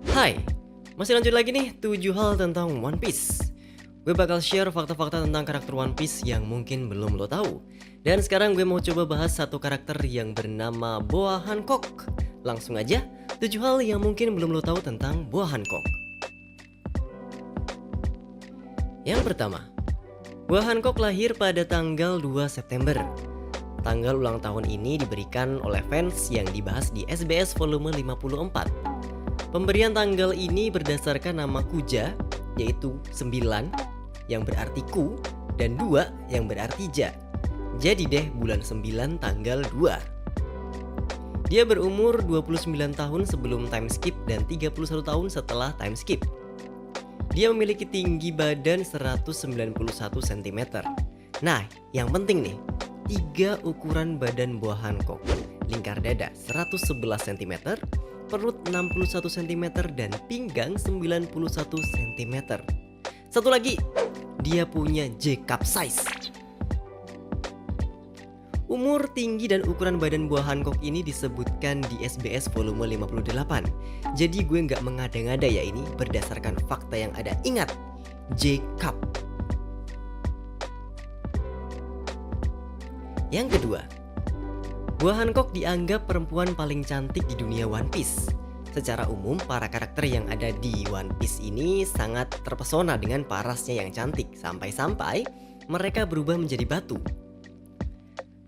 Hai, masih lanjut lagi nih 7 hal tentang One Piece. Gue bakal share fakta-fakta tentang karakter One Piece yang mungkin belum lo tahu. Dan sekarang gue mau coba bahas satu karakter yang bernama Boa Hancock. Langsung aja, 7 hal yang mungkin belum lo tahu tentang Boa Hancock. Yang pertama, Boa Hancock lahir pada tanggal 2 September. Tanggal ulang tahun ini diberikan oleh fans yang dibahas di SBS volume 54. Pemberian tanggal ini berdasarkan nama Kuja, yaitu 9 yang berarti ku dan 2 yang berarti ja. Jadi deh bulan 9 tanggal 2. Dia berumur 29 tahun sebelum time skip dan 31 tahun setelah time skip. Dia memiliki tinggi badan 191 cm. Nah, yang penting nih, 3 ukuran badan Boa Hancock. Lingkar dada 111 cm, perut 61 cm, dan pinggang 91 cm. Satu lagi, dia punya J-cup size. Umur, tinggi, dan ukuran badan Boa Hancock ini disebutkan di SBS volume 58. Jadi gue nggak mengada-ngada ya, ini berdasarkan fakta yang ada. Ingat, J-cup. Yang kedua, Boa Hancock dianggap perempuan paling cantik di dunia One Piece. Secara umum, para karakter yang ada di One Piece ini sangat terpesona dengan parasnya yang cantik, sampai-sampai mereka berubah menjadi batu.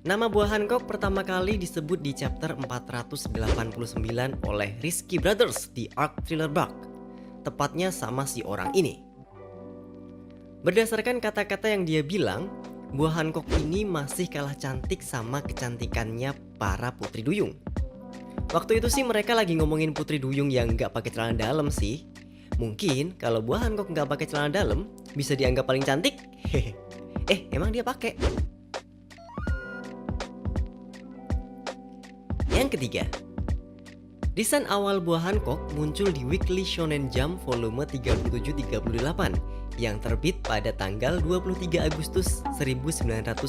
Nama Boa Hancock pertama kali disebut di chapter 489 oleh Risky Brothers di arc Thriller Bark. Tepatnya sama si orang ini. Berdasarkan kata-kata yang dia bilang, Boa Hancock ini masih kalah cantik sama kecantikannya para putri duyung. Waktu itu sih mereka lagi ngomongin putri duyung yang nggak pakai celana dalam sih. Mungkin kalau Boa Hancock nggak pakai celana dalam bisa dianggap paling cantik. Emang dia pakai? Yang ketiga, desain awal Boa Hancock muncul di Weekly Shonen Jump volume 37-38 yang terbit pada tanggal 23 Agustus 1999.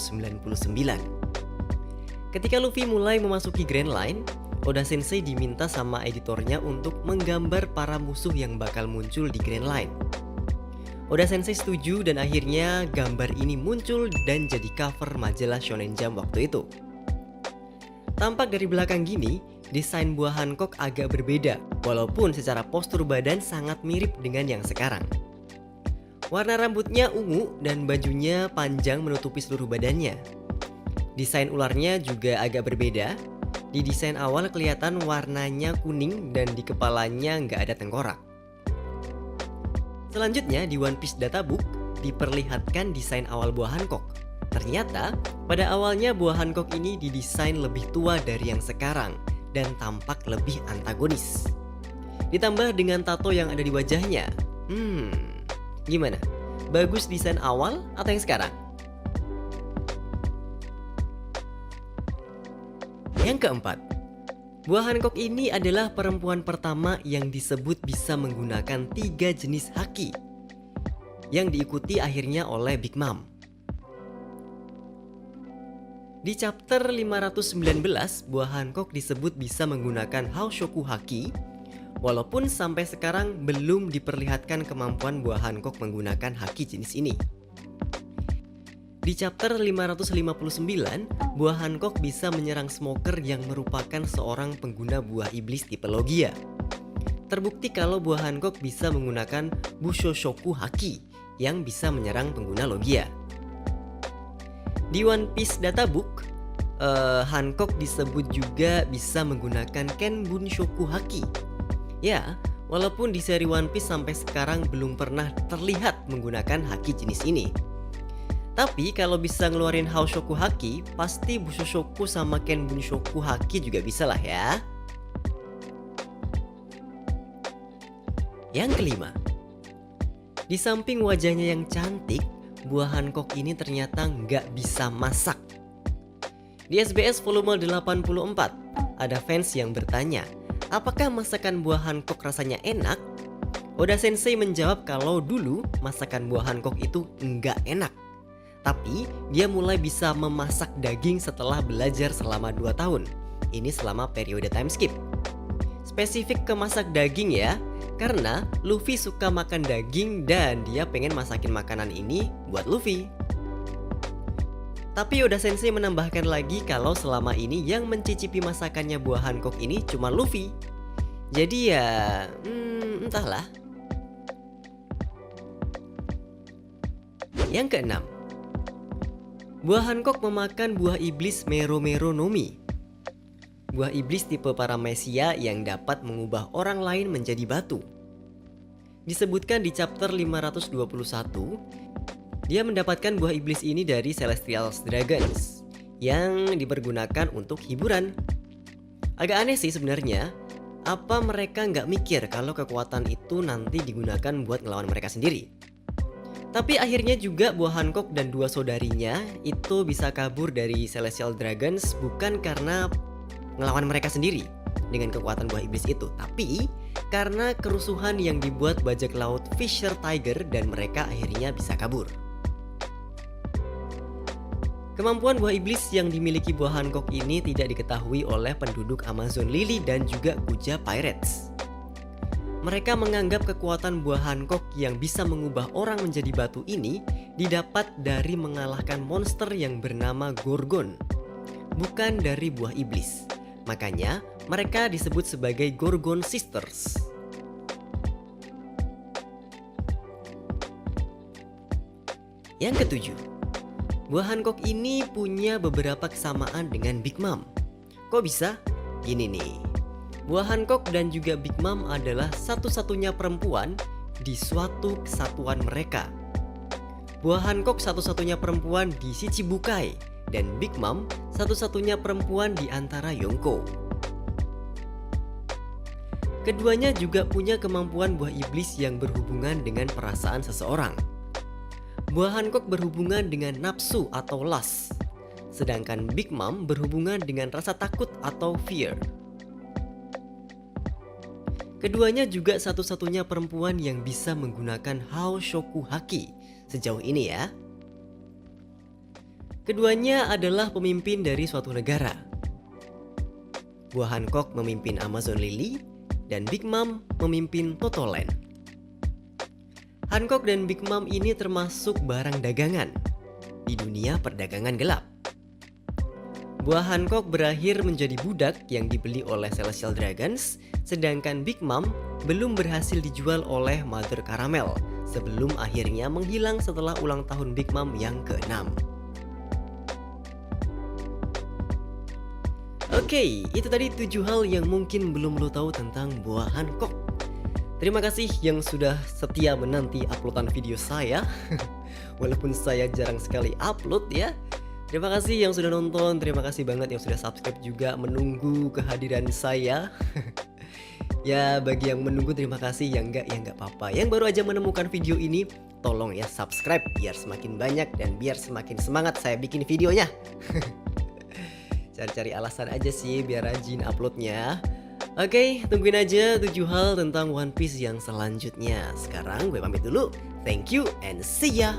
Ketika Luffy mulai memasuki Grand Line, Oda Sensei diminta sama editornya untuk menggambar para musuh yang bakal muncul di Grand Line. Oda Sensei setuju dan akhirnya gambar ini muncul dan jadi cover majalah Shonen Jump waktu itu. Tampak dari belakang gini, desain Boa Hancock agak berbeda, walaupun secara postur badan sangat mirip dengan yang sekarang. Warna rambutnya ungu dan bajunya panjang menutupi seluruh badannya. Desain ularnya juga agak berbeda. Di desain awal kelihatan warnanya kuning dan di kepalanya nggak ada tengkorak. Selanjutnya di One Piece Databook diperlihatkan desain awal Boa Hancock. Ternyata pada awalnya Boa Hancock ini didesain lebih tua dari yang sekarang dan tampak lebih antagonis. Ditambah dengan tato yang ada di wajahnya. Gimana? Bagus desain awal atau yang sekarang? Yang keempat, Boa Hancock ini adalah perempuan pertama yang disebut bisa menggunakan 3 jenis haki, yang diikuti akhirnya oleh Big Mom. Di chapter 519, Boa Hancock disebut bisa menggunakan Haoshoku Haki, walaupun sampai sekarang belum diperlihatkan kemampuan Boa Hancock menggunakan haki jenis ini. Di chapter 559, Boa Hancock bisa menyerang Smoker yang merupakan seorang pengguna buah iblis tipe Logia. Terbukti kalau Boa Hancock bisa menggunakan Bushoshoku Haki yang bisa menyerang pengguna Logia. Di One Piece Databook, Hancock disebut juga bisa menggunakan Ken Bunshoku Haki. Ya, walaupun di seri One Piece sampai sekarang belum pernah terlihat menggunakan haki jenis ini. Tapi kalau bisa ngeluarin Haoshoku Haki, pasti Bushoshoku sama Ken Bunshoku Haki juga bisa lah ya. Yang kelima, di samping wajahnya yang cantik, Boa Hancock ini ternyata nggak bisa masak. Di SBS volume 84, ada fans yang bertanya, apakah masakan Boa Hancock rasanya enak? Oda Sensei menjawab kalau dulu masakan Boa Hancock itu nggak enak. Tapi dia mulai bisa memasak daging setelah belajar selama 2 tahun. Ini selama periode time skip. Spesifik ke masak daging ya, Karena Luffy suka makan daging dan dia pengen masakin makanan ini buat Luffy. Tapi Oda Sensei menambahkan lagi kalau selama ini yang mencicipi masakannya buah Hancock ini cuma Luffy. Jadi ya, entahlah. Yang keenam, buah Hancock memakan buah iblis Mero Mero no Mi. Buah iblis tipe Paramecia yang dapat mengubah orang lain menjadi batu. Disebutkan di chapter 521, dia mendapatkan buah iblis ini dari Celestial Dragons yang dipergunakan untuk hiburan. Agak aneh sih sebenarnya, apa mereka nggak mikir kalau kekuatan itu nanti digunakan buat ngelawan mereka sendiri? Tapi akhirnya juga buah Hancock dan dua saudarinya itu bisa kabur dari Celestial Dragons bukan karena ngelawan mereka sendiri dengan kekuatan buah iblis itu, tapi karena kerusuhan yang dibuat bajak laut Fisher Tiger dan mereka akhirnya bisa kabur. Kemampuan buah iblis yang dimiliki buah Hancock ini tidak diketahui oleh penduduk Amazon Lily dan juga Kuja Pirates. Mereka menganggap kekuatan buah Hancock yang bisa mengubah orang menjadi batu ini didapat dari mengalahkan monster yang bernama Gorgon, bukan dari buah iblis. Makanya mereka disebut sebagai Gorgon Sisters. Yang ketujuh, buah Hancock ini punya beberapa kesamaan dengan Big Mom. Kok bisa? Gini nih. Buah Hancock dan juga Big Mom adalah satu-satunya perempuan di suatu kesatuan mereka. Buah Hancock satu-satunya perempuan di Shichibukai dan Big Mom satu-satunya perempuan di antara Yonko. Keduanya juga punya kemampuan buah iblis yang berhubungan dengan perasaan seseorang. Buah Hancock berhubungan dengan nafsu atau lust, sedangkan Big Mom berhubungan dengan rasa takut atau fear. Keduanya juga satu-satunya perempuan yang bisa menggunakan Haoshoku Haki sejauh ini ya. Keduanya adalah pemimpin dari suatu negara. Buah Hancock memimpin Amazon Lily dan Big Mom memimpin Totoland. Hancock dan Big Mom ini termasuk barang dagangan di dunia perdagangan gelap. Buah Hancock berakhir menjadi budak yang dibeli oleh Celestial Dragons, sedangkan Big Mom belum berhasil dijual oleh Mother Caramel sebelum akhirnya menghilang setelah ulang tahun Big Mom yang ke-6. Oke, itu tadi 7 hal yang mungkin belum lo tahu tentang buah Hancock. Terima kasih yang sudah setia menanti uploadan video saya. Walaupun saya jarang sekali upload ya. Terima kasih yang sudah nonton, terima kasih banget yang sudah subscribe juga menunggu kehadiran saya. Ya bagi yang menunggu terima kasih, yang enggak ya enggak apa-apa. Yang baru aja menemukan video ini, tolong ya subscribe biar semakin banyak dan biar semakin semangat saya bikin videonya. Cari-cari alasan aja sih biar rajin uploadnya. Oke, tungguin aja 7 hal tentang One Piece yang selanjutnya. Sekarang gue pamit dulu, thank you and see ya.